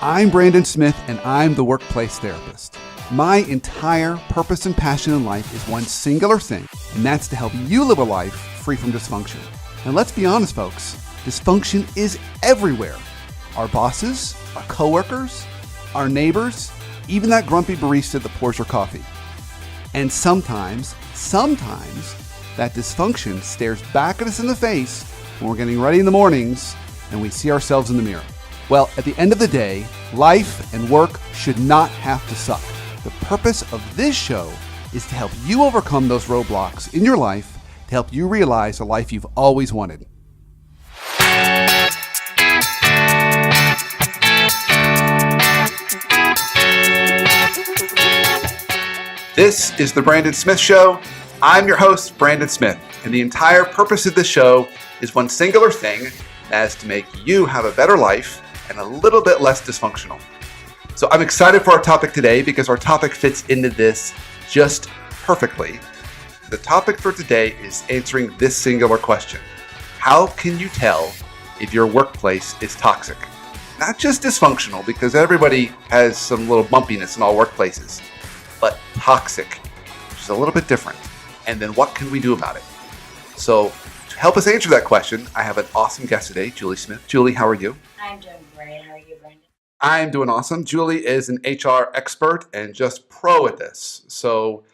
I'm Brandon Smith, and I'm the workplace therapist. My entire purpose and passion in life is one singular thing, and that's to help you live a life free from dysfunction. And let's be honest, folks, dysfunction is everywhere. Our bosses, our coworkers, our neighbors, even that grumpy barista that pours your coffee. And sometimes, that dysfunction stares back at us in the face when we're getting ready in the mornings and we see ourselves in the mirror. Well, at the end of the day, life and work should not have to suck. The purpose of this show is to help you overcome those roadblocks in your life to help you realize the life you've always wanted. This is the Brandon Smith Show. I'm your host, Brandon Smith, and the entire purpose of this show is one singular thing, that is to make you have a better life and a little bit less dysfunctional. So I'm excited for our topic today because our topic fits into this just perfectly. The topic for today is answering this singular question. How can you tell if your workplace is toxic? Not just dysfunctional, because everybody has some little bumpiness in all workplaces, but toxic, which is a little bit different. And then what can we do about it? So to help us answer that question, I have an awesome guest today, Julie Smith. Julie, how are you? I'm doing great. How are you, Brandon? I'm doing awesome. Julie is an HR expert and just pro at this. So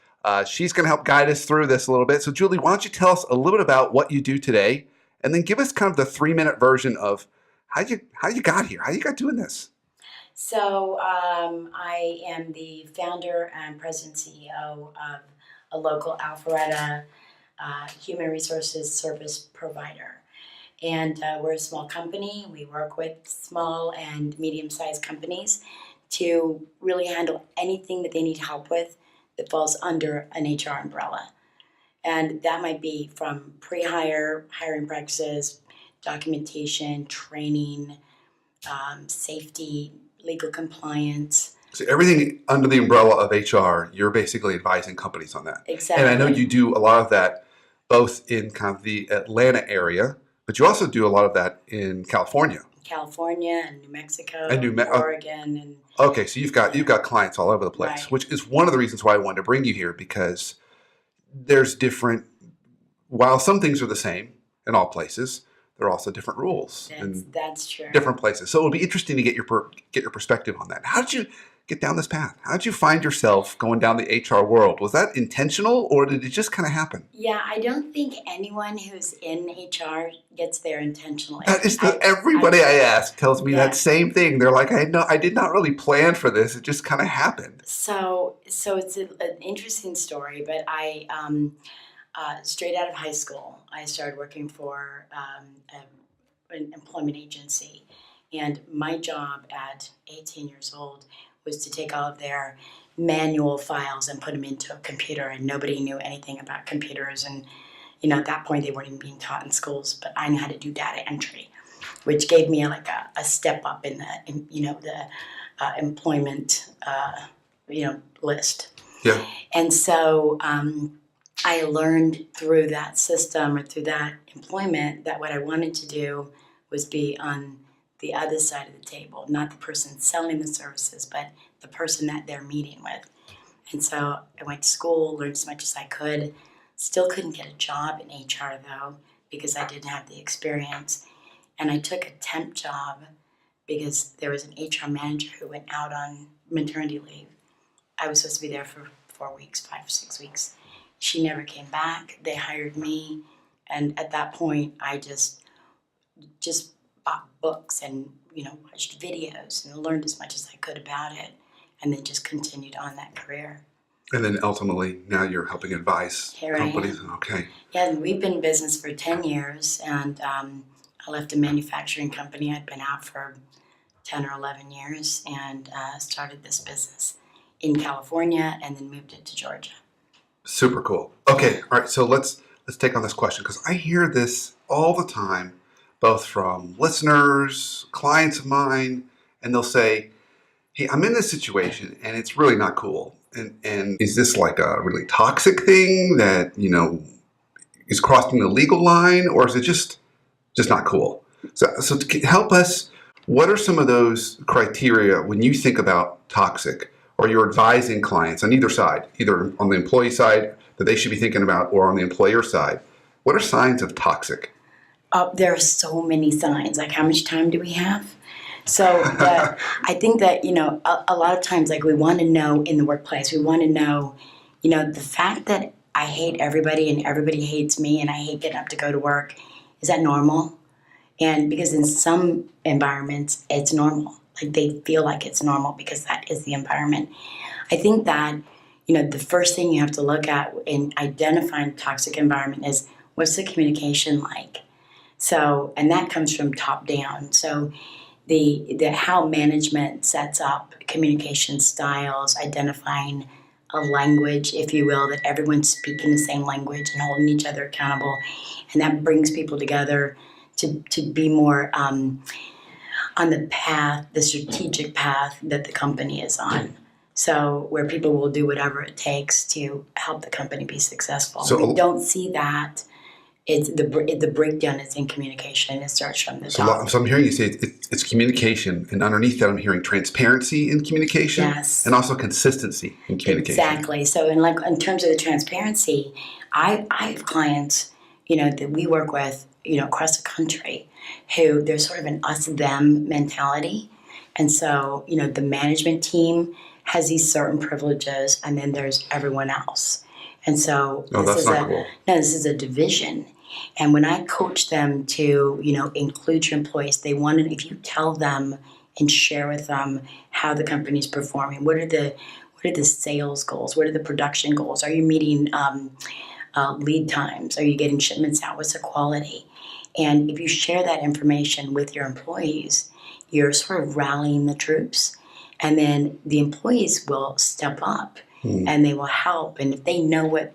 she's going to help guide us through this a little bit. So Julie, why don't you tell us a little bit about what you do today, and then give us kind of the 3-minute version of how you got here, how you got doing this. So I am the founder and president CEO of a local Alpharetta human resources service provider. And we're a small company. We work with small and medium-sized companies to really handle anything that they need help with that falls under an HR umbrella. And that might be from pre-hire, hiring practices, documentation, training, safety, legal compliance. So everything under the umbrella of HR, you're basically advising companies on that. Exactly. And I know you do a lot of that both in kind of the Atlanta area, but you also do a lot of that in California. California and New Mexico, And Oregon. And okay, so you've got clients all over the place, right. Which is one of the reasons why I wanted to bring you here, because there's different, while some things are the same in all places, there are also different rules in that's true. different places. So it would be interesting to get your perspective on that. How did you get down this path? How did you find yourself going down the HR world? Was that intentional, or did it just kind of happen? Yeah, I don't think anyone who's in HR gets there intentionally. That is everybody I ask tells me that same thing. They're like, I did not really plan for this. It just kind of happened. So it's an interesting story, but I straight out of high school, I started working for an employment agency, and my job at 18 years old was to take all of their manual files and put them into a computer, and nobody knew anything about computers. And, at that point they weren't even being taught in schools, but I knew how to do data entry, which gave me a step up in the employment, list. Yeah. And so I learned through that system or through that employment that what I wanted to do was be on the other side of the table, not the person selling the services, but the person that they're meeting with. And so I went to school, learned as much as I could. Still couldn't get a job in HR though, because I didn't have the experience. And I took a temp job because there was an HR manager who went out on maternity leave. I was supposed to be there for 4 weeks, 5 or 6 weeks. She never came back. They hired me. And at that point, I just bought books and, watched videos and learned as much as I could about it, and then just continued on that career. And then ultimately, now you're helping advise companies. Okay. Yeah, and we've been in business for 10 years, and I left a manufacturing company. I'd been out for 10 or 11 years and started this business in California and then moved it to Georgia. Super cool. Okay, all right, so let's take on this question, because I hear this all the time, both from listeners, clients of mine, and they'll say, hey, I'm in this situation and it's really not cool. And is this like a really toxic thing that, is crossing the legal line, or is it just not cool? So to help us, What are some of those criteria when you think about toxic, or you're advising clients on either side, either on the employee side that they should be thinking about or on the employer side? What are signs of toxic? There are so many signs. Like, how much time do we have? So I think that, a lot of times, like, we want to know in the workplace, we want to know, the fact that I hate everybody and everybody hates me and I hate getting up to go to work, is that normal? And because in some environments, it's normal. Like, they feel like it's normal because that is the environment. I think that, the first thing you have to look at in identifying a toxic environment is, what's the communication like? So, and that comes from top down. So the how management sets up communication styles, identifying a language, if you will, that everyone's speaking the same language and holding each other accountable. And that brings people together to be more on the path, the strategic path that the company is on. So where people will do whatever it takes to help the company be successful. So we don't see that. It's the breakdown is in communication. It starts from the top. So I'm hearing you say it's communication, and underneath that I'm hearing transparency in communication, yes, and also consistency in communication. Exactly. So in terms of the transparency, I have clients, that we work with, across the country, who there's sort of an us-them mentality, and so the management team has these certain privileges, and then there's everyone else. And so this is a division. And when I coach them to, include your employees, they want to, if you tell them and share with them how the company's performing, what are the sales goals? What are the production goals? Are you meeting lead times? Are you getting shipments out? What's the quality? And if you share that information with your employees, you're sort of rallying the troops. And then the employees will step up. And they will help. And if they know what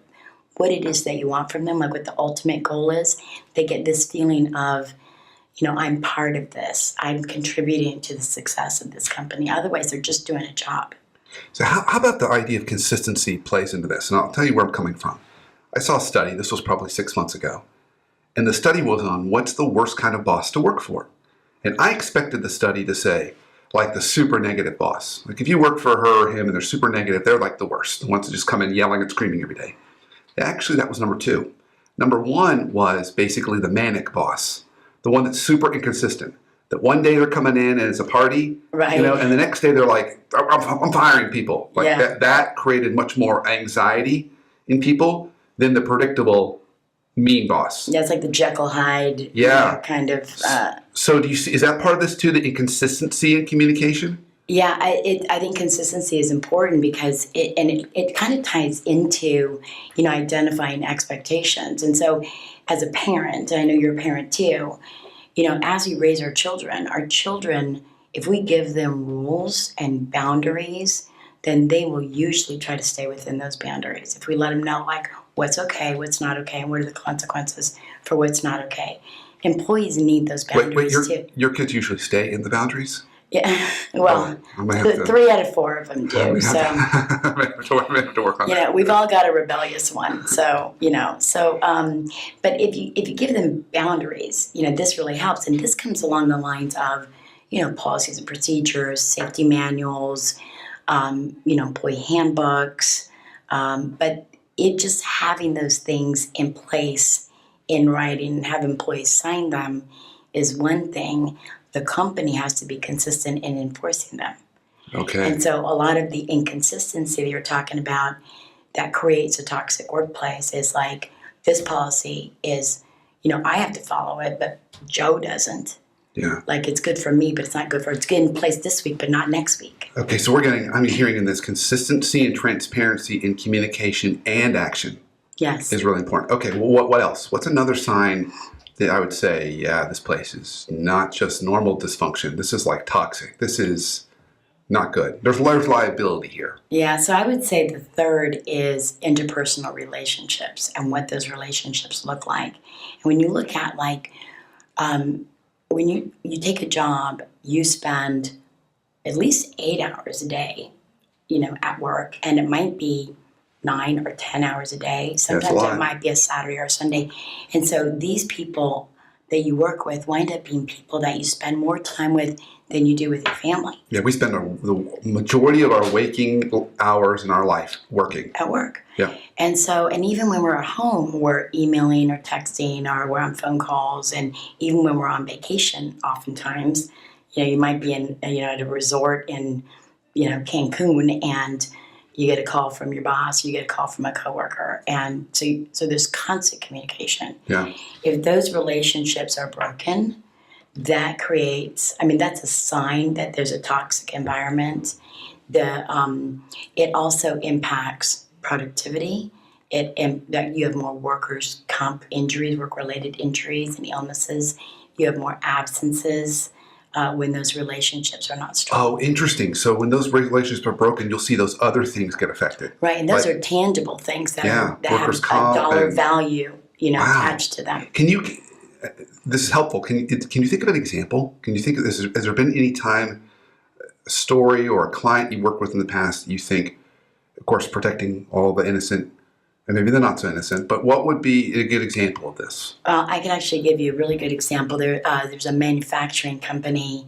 it is that you want from them, like what the ultimate goal is, they get this feeling of, I'm part of this. I'm contributing to the success of this company. Otherwise, they're just doing a job. So how about the idea of consistency plays into this? And I'll tell you where I'm coming from. I saw a study, this was probably 6 months ago, and the study was on what's the worst kind of boss to work for. And I expected the study to say, like the super negative boss. Like if you work for her or him and they're super negative, they're like the worst. The ones that just come in yelling and screaming every day. Actually, that was number 2. Number 1 was basically the manic boss. The one that's super inconsistent. That one day they're coming in and it's a party, right, and the next day they're like, I'm firing people. Like that created much more anxiety in people than the predictable mean boss. Yeah, it's like the Jekyll Hyde kind of. So do you see, is that part of this too, the inconsistency in communication? Yeah, I think consistency is important because it kind of ties into, identifying expectations. And so as a parent, and I know you're a parent too, as we raise our children, if we give them rules and boundaries, then they will usually try to stay within those boundaries. If we let them know, like, what's okay, what's not okay, and what are the consequences for what's not okay. Employees need those boundaries too. Your kids usually stay in the boundaries? Yeah, well, 3 out of 4 of them do. So I may have to work on that. We've all got a rebellious one. So but if you give them boundaries, this really helps. And this comes along the lines of, policies and procedures, safety manuals, employee handbooks, but it just having those things in place in writing and have employees sign them is one thing. The company has to be consistent in enforcing them. Okay. And so a lot of the inconsistency that you're talking about that creates a toxic workplace is like, this policy is, I have to follow it, but Joe doesn't. Yeah. Like, it's good for me, but it's not good it's good in place this week, but not next week. Okay, so I'm hearing in this consistency and transparency in communication and action. Yes. Is really important. Okay, well, what else? What's another sign that I would say, this place is not just normal dysfunction. This is like toxic. This is not good. There's liability here. Yeah, so I would say the third is interpersonal relationships and what those relationships look like. And when you look at when you take a job, you spend at least 8 hours a day, at work, and it might be 9 or 10 hours a day. Sometimes it might be a Saturday or a Sunday. And so these people that you work with wind up being people that you spend more time with than you do with your family. Yeah, we spend the majority of our waking hours in our life working. At work. Yeah. And so, and even when we're at home, we're emailing or texting or we're on phone calls. And even when we're on vacation, oftentimes, you might be in, at a resort in, Cancun, and you get a call from your boss, you get a call from a coworker. And so there's constant communication. Yeah. If those relationships are broken, that creates, that's a sign that there's a toxic environment. It also impacts productivity. That you have more workers' comp injuries, work-related injuries and illnesses. You have more absences when those relationships are not strong. Oh, interesting. So when those relationships are broken, you'll see those other things get affected. Right, and those are tangible things that have workers' a comp dollar value, wow. attached to them. This is helpful. Can you think of an example? Can you think of this? Has there been any time, a story or a client you worked with in the past, you think, of course, protecting all the innocent, and maybe they're not so innocent, but what would be a good example of this? I can actually give you a really good example. There's a manufacturing company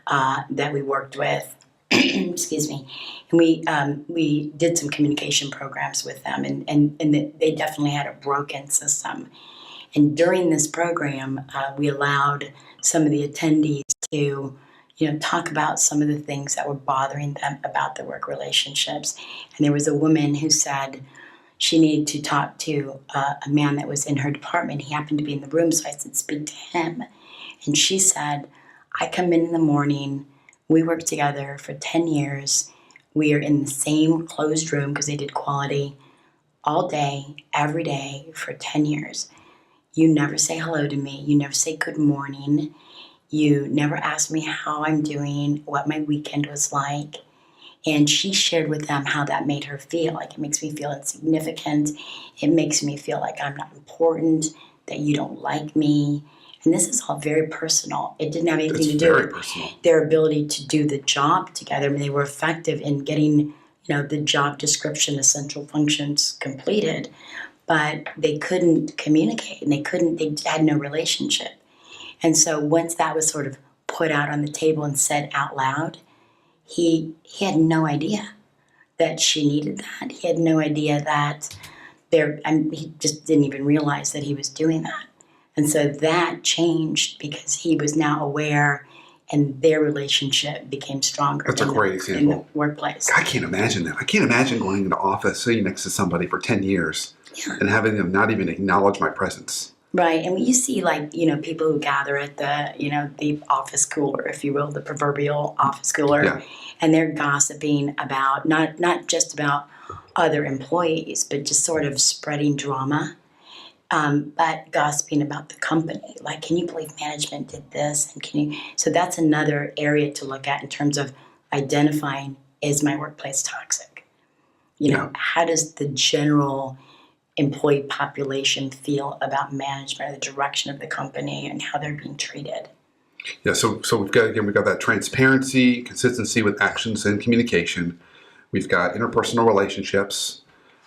that we worked with, excuse me, and we did some communication programs with them, and they definitely had a broken system. And during this program, we allowed some of the attendees to, talk about some of the things that were bothering them about their work relationships. And there was a woman who said she needed to talk to a man that was in her department. He happened to be in the room, so I said, speak to him. And she said, I come in the morning, we work together for 10 years. We are in the same closed room because they did quality all day, every day for 10 years. You never say hello to me. You never say good morning. You never ask me how I'm doing, what my weekend was like. And she shared with them how that made her feel. Like, it makes me feel insignificant. It makes me feel like I'm not important, that you don't like me. And this is all very personal. It didn't have anything to do with their ability to do the job together. They were effective in getting, the job description, essential functions completed, but they couldn't communicate and they had no relationship. And so once that was sort of put out on the table and said out loud, he had no idea that she needed that. He had no idea that he just didn't even realize that he was doing that. And so that changed because he was now aware and their relationship became stronger. That's a great example. In the workplace. I can't imagine that. I can't imagine going into office, sitting next to somebody for 10 years and having them not even acknowledge my presence. Right. And you see, people who gather at the office cooler, if you will, the proverbial office cooler, and they're gossiping about, not just about other employees, but just sort of spreading drama, but gossiping about the company. Like, can you believe management did this? And so that's another area to look at in terms of identifying, is my workplace toxic? How does the general employee population feel about management, the direction of the company, and how they're being treated? Yeah, so we've got that transparency, consistency with actions and communication. We've got interpersonal relationships,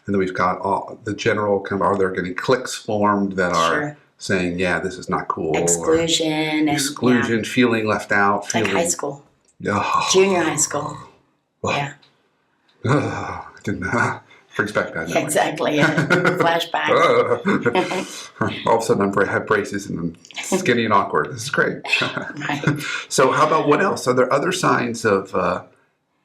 and then we've got all the general kind of, are there getting cliques formed that are saying, yeah, this is not cool. Exclusion, feeling left out. Like high school. Junior high school. Yeah. I didn't brings back that. Yeah, exactly. Yeah. Flashback. All of a sudden, I have braces and I'm skinny and awkward. This is great. Right. So, how about what else? Are there other signs of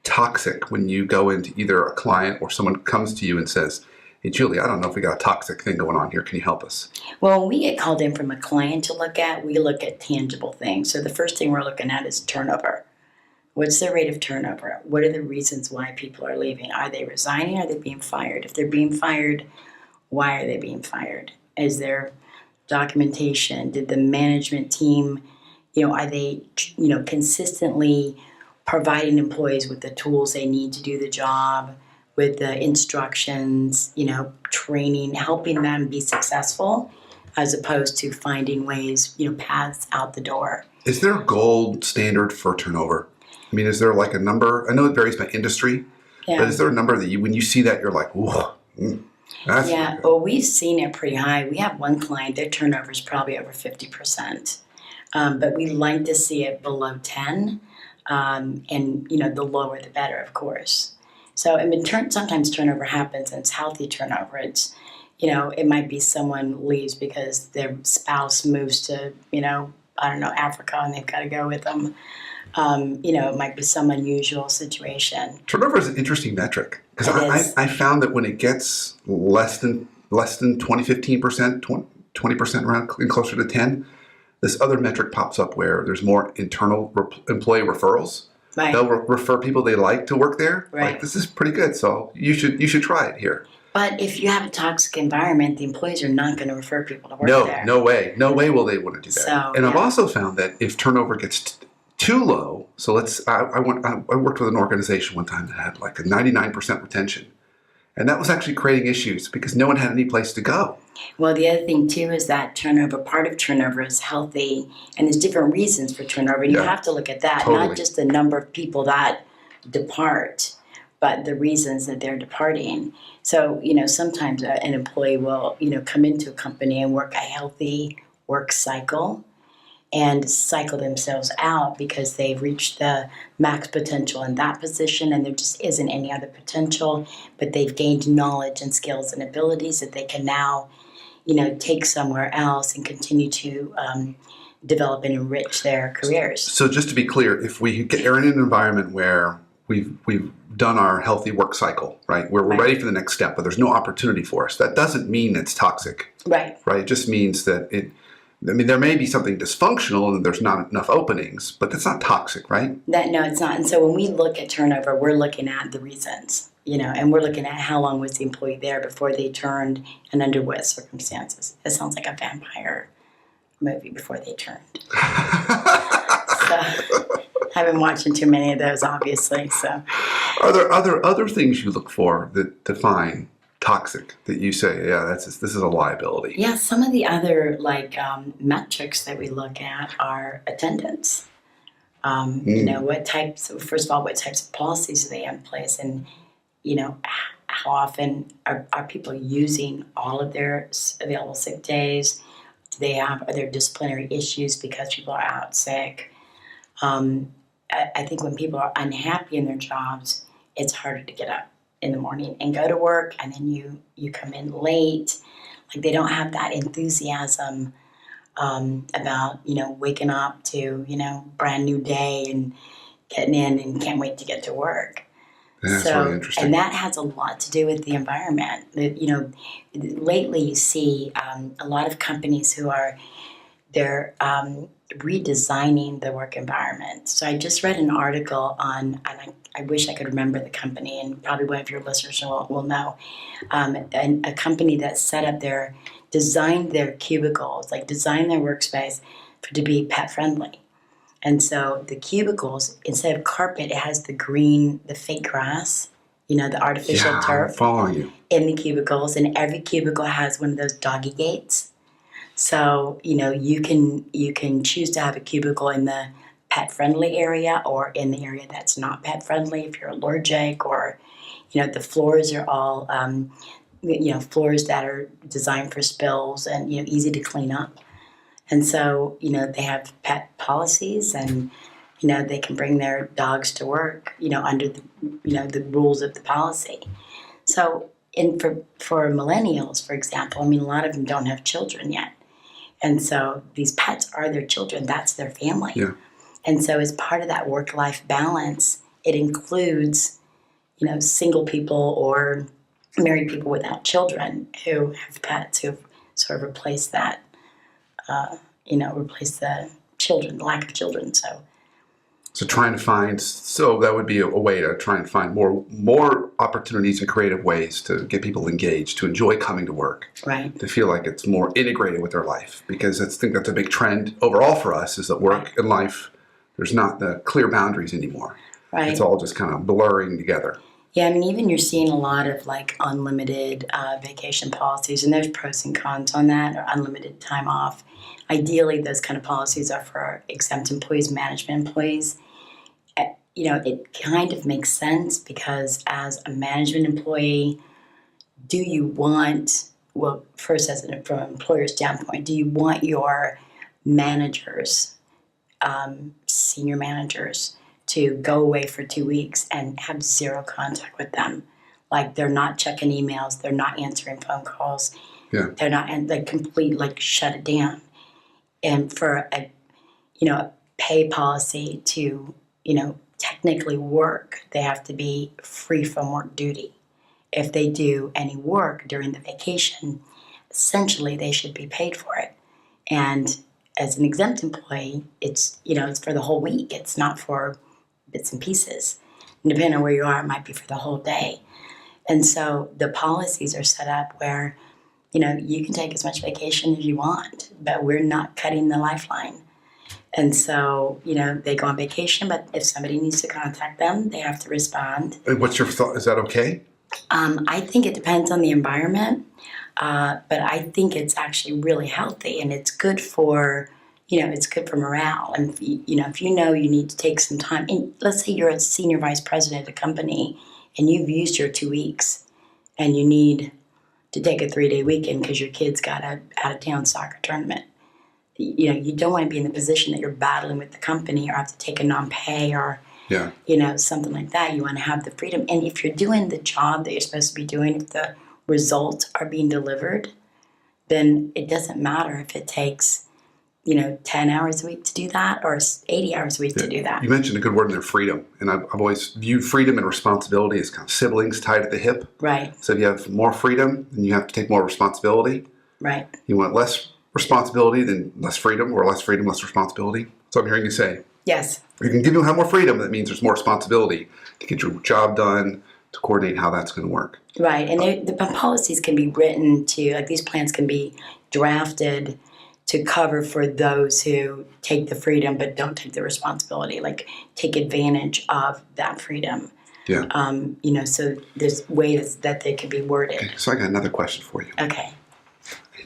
toxic when you go into either a client or someone comes to you and says, "Hey, Julie, I don't know if we got a toxic thing going on here. Can you help us?" Well, when we get called in from a client to look at, we look at tangible things. So the first thing we're looking at is turnover. What's the rate of turnover? What are the reasons why people are leaving? Are they resigning? Are they being fired? If they're being fired, why are they being fired? Is there documentation? Did the management team, are they, consistently providing employees with the tools they need to do the job, with the instructions, training, helping them be successful, as opposed to finding ways, paths out the door? Is there a gold standard for turnover? I mean, is there like a number? I know it varies by industry, but is there a number that when you see that, you're like, whoa? That's Yeah, well, we've seen it pretty high. We have one client, their turnover is probably over 50%. But we like to see it below 10. And, the lower the better, of course. So, I mean, sometimes turnover happens and it's healthy turnover. It might be someone leaves because their spouse moves to, I don't know, Africa and they've got to go with them. It might be some unusual situation. Turnover is an interesting metric because I found that when it gets less than 20, 15%, 20% around and closer to 10, this other metric pops up where there's more internal employee referrals. Right. They'll refer people they like to work there. Right. Like, this is pretty good, so you should try it here. But if you have a toxic environment, the employees are not going to refer people to work there. No way will they want to do that. So, and I've also found that if turnover gets too low, so I worked with an organization one time that had like a 99% retention. And that was actually creating issues because no one had any place to go. Well, the other thing too is that part of turnover is healthy, and there's different reasons for turnover. And you have to look at that, totally. Not just the number of people that depart, but the reasons that they're departing. So, sometimes an employee will, come into a company and work a healthy work cycle and cycle themselves out because they've reached the max potential in that position and there just isn't any other potential, but they've gained knowledge and skills and abilities that they can now, take somewhere else and continue to develop and enrich their careers. So just to be clear, if we are in an environment where we've done our healthy work cycle, right, where we're ready for the next step, but there's no opportunity for us, that doesn't mean it's toxic. Right. Right? It just means that there may be something dysfunctional and there's not enough openings, but that's not toxic, right? No, it's not. And so when we look at turnover, we're looking at the reasons, and we're looking at how long was the employee there before they turned and under what circumstances. It sounds like a vampire movie, Before They Turned. So, I've been watching too many of those, obviously. So, are there other things you look for that define toxic that you say, yeah, this is a liability? Yeah, some of the other metrics that we look at are attendance. What types of policies do they have in place, and how often are people using all of their available sick days? Are there disciplinary issues because people are out sick? I think when people are unhappy in their jobs, it's harder to get up in the morning and go to work, and then you come in late. Like, they don't have that enthusiasm about waking up to brand new day and getting in and can't wait to get to work. That's really interesting. And that has a lot to do with the environment. Lately you see a lot of companies who are redesigning the work environment. So I just read an article on, and I wish I could remember the company, and probably one of your listeners will know, a company that designed their cubicles, designed their workspace to be pet friendly. And so the cubicles, instead of carpet, it has the fake grass, the artificial turf. I'm following you. In the cubicles, and every cubicle has one of those doggy gates. So, you can choose to have a cubicle in the pet-friendly area or in the area that's not pet-friendly if you're allergic, or, the floors are all, floors that are designed for spills and, easy to clean up. And so, they have pet policies, and, they can bring their dogs to work, under the rules of the policy. So, for millennials, for example, a lot of them don't have children yet. And so these pets are their children. That's their family. Yeah. And so as part of that work-life balance, it includes, single people or married people without children who have pets who have sort of replaced that, replaced the lack of children. So that would be a way to try and find more opportunities and creative ways to get people engaged, to enjoy coming to work, right? To feel like it's more integrated with their life, because I think that's a big trend overall for us, is that work and life, there's not the clear boundaries anymore. Right. It's all just kind of blurring together. Yeah, even you're seeing a lot of unlimited vacation policies, and there's pros and cons on that, or unlimited time off. Ideally, those kind of policies are for exempt employees, management employees. It kind of makes sense because as a management employee, do you want, well, first from an employer standpoint, do you want your managers, senior managers, to go away for 2 weeks and have zero contact with them? Like they're not checking emails, they're not answering phone calls, they're not, and like complete, like shut it down. And for a pay policy to technically work, they have to be free from work duty. If they do any work during the vacation, essentially they should be paid for it. And as an exempt employee, it's for the whole week. It's not for bits and pieces. And depending on where you are, it might be for the whole day. And so the policies are set up where you can take as much vacation as you want, but we're not cutting the lifeline. And so, they go on vacation, but if somebody needs to contact them, they have to respond. What's your thought? Is that okay? I think it depends on the environment, but I think it's actually really healthy, and it's good for, it's good for morale. And if you need to take some time, and let's say you're a senior vice president at a company, and you've used your 2 weeks, and you need to take a 3-day weekend because your kid's got a out-of-town soccer tournament. You don't want to be in the position that you're battling with the company or have to take a non-pay or, something like that. You want to have the freedom. And if you're doing the job that you're supposed to be doing, if the results are being delivered, then it doesn't matter if it takes, 10 hours a week to do that or 80 hours a week to do that. You mentioned a good word in there, freedom. And I've always viewed freedom and responsibility as kind of siblings tied at the hip. Right. So if you have more freedom, then you have to take more responsibility. Right. You want less responsibility than less freedom, or less freedom, less responsibility. So I'm hearing you say. Yes. You can have more freedom. That means there's more responsibility to get your job done, to coordinate how that's going to work. Right. And the policies can be written these plans can be drafted to cover for those who take the freedom but don't take the responsibility, like take advantage of that freedom. Yeah. So there's ways that they could be worded. Okay, so I got another question for you. Okay.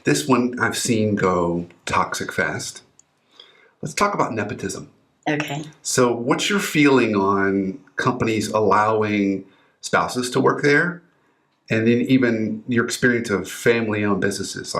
This one I've seen go toxic fast. Let's talk about nepotism. Okay. So what's your feeling on companies allowing spouses to work there? And then even your experience of family-owned businesses,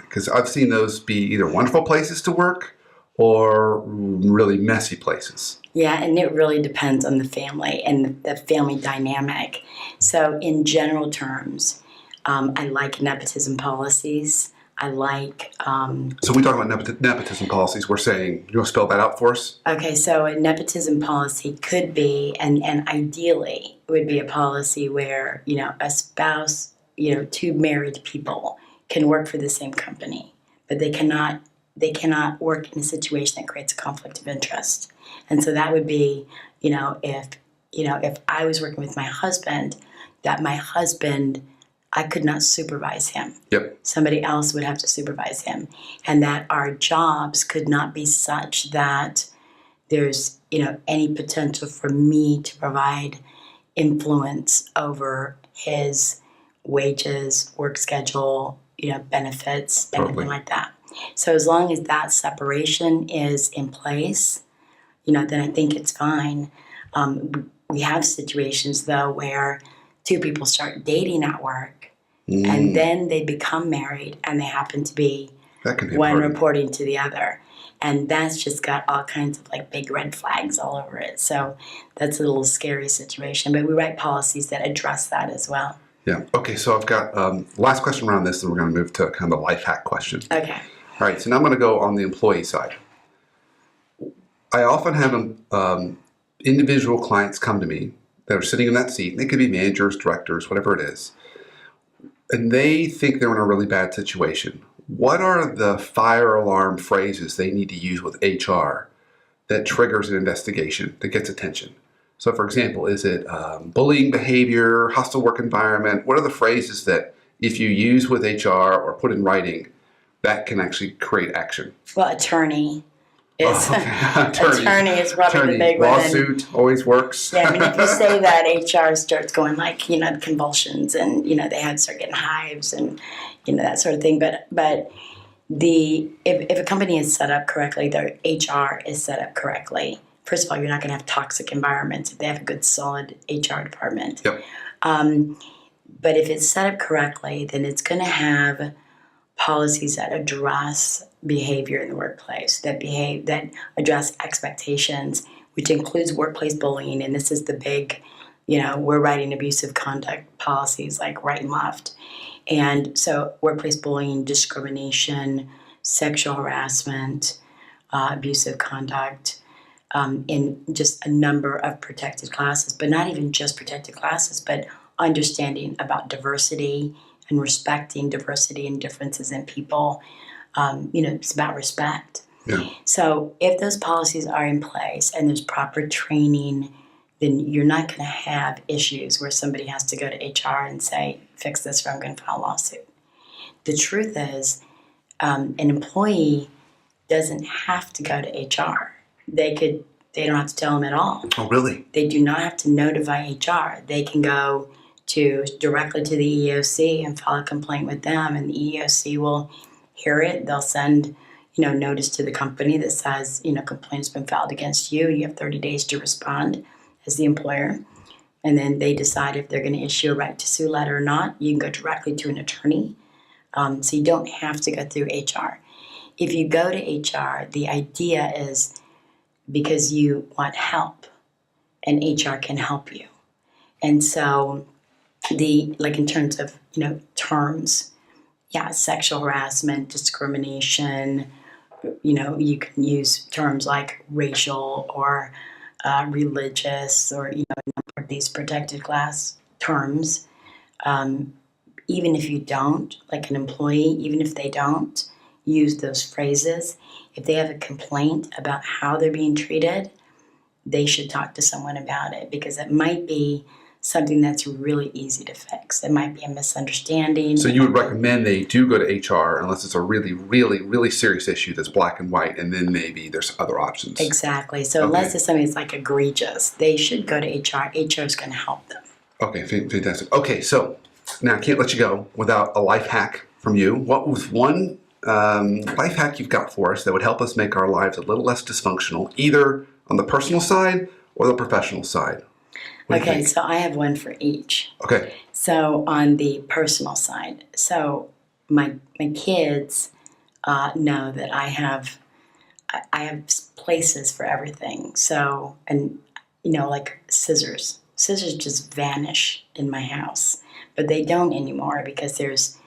because I've seen those be either wonderful places to work or really messy places. Yeah, and it really depends on the family and the family dynamic. So in general terms, I like nepotism policies. I like... So we talk about nepotism policies. We're saying, you want to spell that out for us? Okay, so a nepotism policy could be, and ideally would be a policy where, a spouse, two married people can work for the same company, but they cannot work in a situation that creates a conflict of interest. And so that would be, if I was working with my husband, that my husband, I could not supervise him. Yep. Somebody else would have to supervise him. And that our jobs could not be such that there's, any potential for me to provide influence over his wages, work schedule, benefits, anything like that. So as long as that separation is in place, then I think it's fine. We have situations, though, where two people start dating at work, and then they become married, and they happen to be one reporting to the other. And that's just got all kinds of big red flags all over it. So that's a little scary situation. But we write policies that address that as well. Yeah. Okay, so I've got last question around this, and we're going to move to kind of the life hack question. Okay. All right, so now I'm going to go on the employee side. I often have individual clients come to me that are sitting in that seat, and they could be managers, directors, whatever it is, and they think they're in a really bad situation. What are the fire alarm phrases they need to use with HR that triggers an investigation, that gets attention? So, for example, is it bullying behavior, hostile work environment? What are the phrases that if you use with HR or put in writing, that can actually create action? Well, attorney is Attorney is probably the big one. Lawsuit always works. Yeah, I mean, if you say that, HR starts going convulsions, and they had to start getting hives and that sort of thing. But if a company is set up correctly, their HR is set up correctly. First of all, you're not going to have toxic environments if they have a good, solid HR department. Yep. But if it's set up correctly, then it's going to have policies that address behavior in the workplace, that address expectations, which includes workplace bullying. And this is the big, we're writing abusive conduct policies like right and left. And so workplace bullying, discrimination, sexual harassment, abusive conduct, in just a number of protected classes, but not even just protected classes, but understanding about diversity and respecting diversity and differences in people. It's about respect. Yeah. So if those policies are in place and there's proper training, then you're not going to have issues where somebody has to go to HR and say, fix this or I'm going to file a lawsuit. The truth is, an employee doesn't have to go to HR. They don't have to tell them at all. Oh, really? They do not have to notify HR. They can go directly to the EEOC and file a complaint with them, and the EEOC will hear it. They'll send, notice to the company that says, complaint has been filed against you. You have 30 days to respond as the employer. And then they decide if they're going to issue a right to sue letter or not. You can go directly to an attorney. So you don't have to go through HR. If you go to HR, the idea is because you want help, and HR can help you. And so in terms of, terms, sexual harassment, discrimination, you can use terms like racial or religious or, a number of these protected class terms. Even if you don't, like an employee, even if they don't use those phrases, if they have a complaint about how they're being treated, they should talk to someone about it, because it might be something that's really easy to fix. It might be a misunderstanding. So you would recommend they do go to HR unless it's a really, really, really serious issue that's black and white, and then maybe there's other options. Exactly. So unless it's something that's like egregious, they should go to HR. HR is going to help them. Okay, fantastic. Okay, so now I can't let you go without a life hack from you. What was one life hack you've got for us that would help us make our lives a little less dysfunctional, either on the personal side or the professional side? Okay, so I have one for each. Okay. So on the personal side, so my kids know that I have places for everything. So, and like scissors. Scissors just vanish in my house, but they don't anymore because there's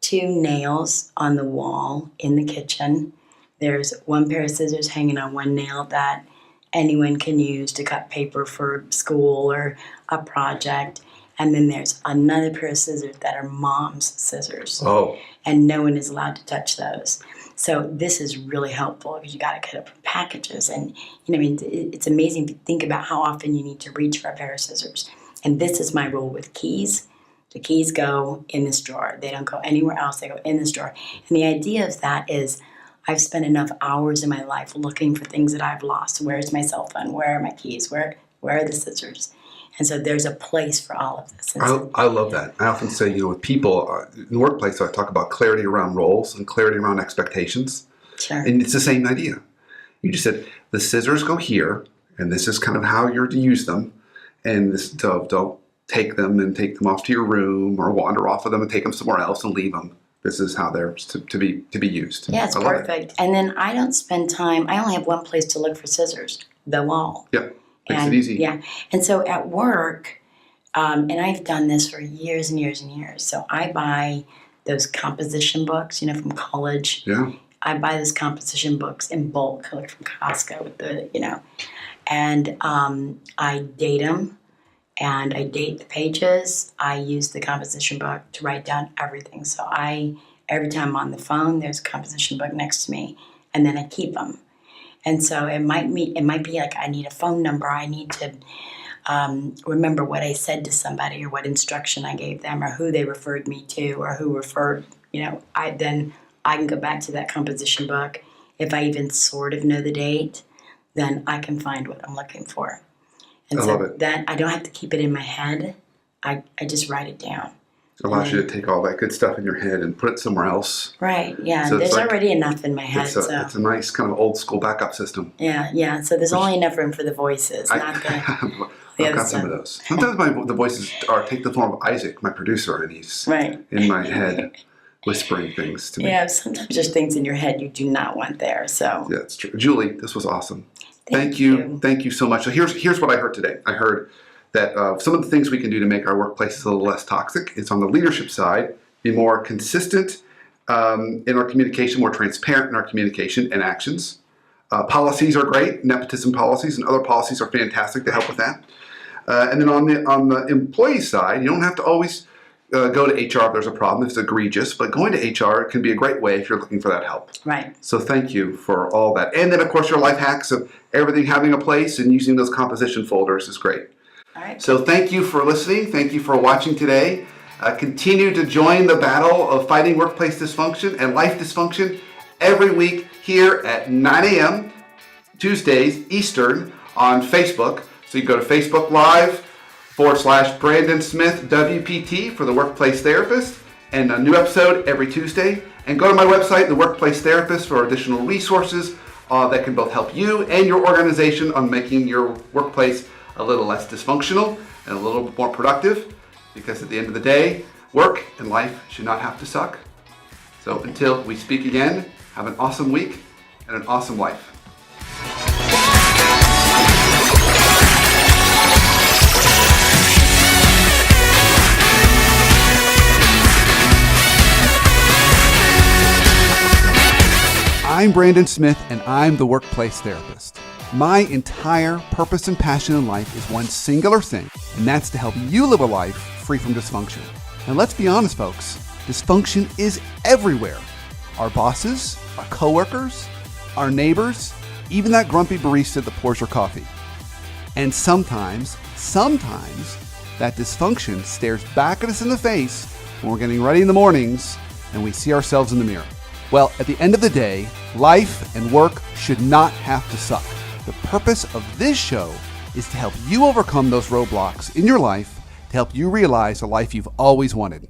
2 nails on the wall in the kitchen. There's one pair of scissors hanging on one nail that anyone can use to cut paper for school or a project. And then there's another pair of scissors that are mom's scissors. Oh. And no one is allowed to touch those. So this is really helpful because you got to cut up packages. And, it's amazing to think about how often you need to reach for a pair of scissors. And this is my rule with keys. The keys go in this drawer. They don't go anywhere else. They go in this drawer. And the idea of that is I've spent enough hours in my life looking for things that I've lost. Where's my cell phone? Where are my keys? Where are the scissors? And so there's a place for all of this. I love that. I often say, with people in the workplace, I talk about clarity around roles and clarity around expectations. Sure. And it's the same idea. You just said the scissors go here, and this is kind of how you're to use them. And don't take them and take them off to your room or wander off of them and take them somewhere else and leave them. This is how they're to be used. Yeah, it's perfect. And then I don't spend time. I only have one place to look for scissors, the wall. Yeah, makes it easy. Yeah, and so at work, and I've done this for years and years and years. So I buy those composition books, from college. Yeah. I buy those composition books in bulk, like from Costco, with and I date them. And I date the pages. I use the composition book to write down everything. So every time I'm on the phone, there's a composition book next to me, and then I keep them. And so it might be like I need a phone number. I need to remember what I said to somebody or what instruction I gave them or who they referred me to or who referred, I can go back to that composition book. If I even sort of know the date, then I can find what I'm looking for. And I love it. That I don't have to keep it in my head. I just write it down. It allows you to take all that good stuff in your head and put it somewhere else. Right, yeah. So there's already enough in my head. It's a nice kind of old school backup system. Yeah. So there's only enough room for the voices, not I've got some of those. Sometimes the voices take the form of Isaac, my producer, and he's in my head whispering things to me. Yeah, sometimes there's things in your head you do not want there. So yeah, it's true. Julie, this was awesome. Thank you. Thank you so much. So here's what I heard today. I heard that some of the things we can do to make our workplaces a little less toxic is on the leadership side, be more consistent in our communication, more transparent in our communication and actions. Policies are great. Nepotism policies and other policies are fantastic to help with that. And then on the employee side, you don't have to always go to HR if there's a problem, if it's egregious, but going to HR can be a great way if you're looking for that help. Right. So thank you for all that. And then, of course, your life hacks of everything having a place and using those composition folders is great. All right. So thank you for listening. Thank you for watching today. Continue to join the battle of fighting workplace dysfunction and life dysfunction every week here at 9 a.m. Tuesdays Eastern on Facebook. So you go to Facebook Live /Brandon Smith WPT for the Workplace Therapist, and a new episode every Tuesday. And go to my website, The Workplace Therapist, for additional resources that can both help you and your organization on making your workplace a little less dysfunctional and a little more productive. Because at the end of the day, work and life should not have to suck. So until we speak again, have an awesome week and an awesome life. I'm Brandon Smith, and I'm the Workplace Therapist. My entire purpose and passion in life is one singular thing, and that's to help you live a life free from dysfunction. And let's be honest, folks, dysfunction is everywhere. Our bosses, our coworkers, our neighbors, even that grumpy barista that pours your coffee. And sometimes, that dysfunction stares back at us in the face when we're getting ready in the mornings and we see ourselves in the mirror. Well, at the end of the day, life and work should not have to suck. The purpose of this show is to help you overcome those roadblocks in your life to help you realize the life you've always wanted.